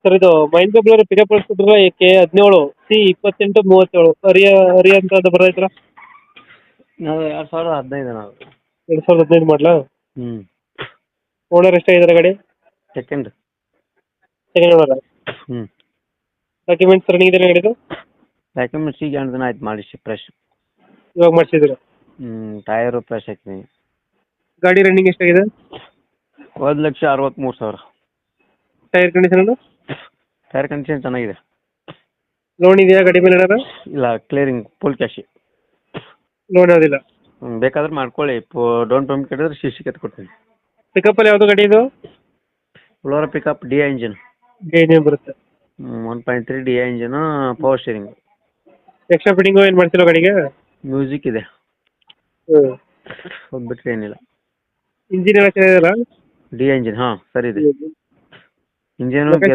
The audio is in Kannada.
ಸರ್ ಇದು ಮಹೇಂದ್ರ ಬ್ಲೇರ್ ಪಿಕಪ್ ಕಳಿಸ್ಕೊಟ್ರಲ್ಲ K17C2837 ಹರಿ ಅಂತ ಬರೈತ್ರ ನಾವು 2015 ನಾವು 2015 ಮಾಡಲಾ? ಹ್ಞೂ ಓನರ್ ಎಷ್ಟಾಗಿದ್ದಾರೆ ಗಾಡಿ? Second owner. ಹ್ಞೂ ಡಾಕ್ಯುಮೆಂಟ್ಸ್ ರನ್ನಿಂಗ್ ಇದೆ ಗಾಡಿದು? ಡಾಕ್ಯುಮೆಂಟ್ಸ್ ಈಗ 8 ದಿನ ಆಯ್ತು ಮಾಡಿಸಿ ಫ್ರೆಶ್. ಇವಾಗ ಮಾಡಿಸಿದ್ದೀರಾ? ಟೈರು ಫ್ರೆಶ್ ಹಾಕಿನಿ. ಗಾಡಿ ರನ್ನಿಂಗ್ ಎಷ್ಟಾಗಿದೆ? 1,63,000. Tyre condition? ಟೈರ್ ಕಂಡೀಷನ್ ಚೆನ್ನಾಗಿದೆ. ಲೋನ್ ಇದೆಯಾ ಗಾಡಿ ಮೇಲೆ ಏನಾರ? ಇಲ್ಲ ಕ್ಲಿಯರಿಂಗ್ ಫುಲ್ ಕ್ಯಾಶ್. ಲೋನ್ ಯಾವುದಿಲ್ಲ? ಬೇಕಾದ್ರೆ ಮಾಡ್ಕೊಳ್ಳಿ. ಡೌನ್ ಪೇಮೆಂಟ್ ಕಟ್ಟಿದ್ರೆ ಸಿ ಸಿ ಕೊಡ್ತೀನಿ. ಪಿಕಪ್ಪಲ್ಲಿ ಯಾವುದು ಗಾಡಿ ಇದು? ಫ್ಲೋರ ಪಿಕಪ್ ಡಿ ಐ ಇಂಜಿನ್. ಏನೇನು ಬರುತ್ತೆ? 1.3 D I engine, power steering. Extra fitting ಏನು ಮಾಡ್ತಿರೋ ಗಾಡಿಗೆ? ಮ್ಯೂಸಿಕ್ ಇದೆ. ಹ್ಞೂ. ಅದು ಬಿಟ್ಟರೆ ಏನಿಲ್ಲ. ಇಂಜಿನ್ ಎಲ್ಲ ಚೆನ್ನಾಗಿದೆಯಲ್ಲ? ಡಿ ಐ ಇಂಜಿನ್ ಹಾಂ ಸರಿ ಇದೆ. Engine gear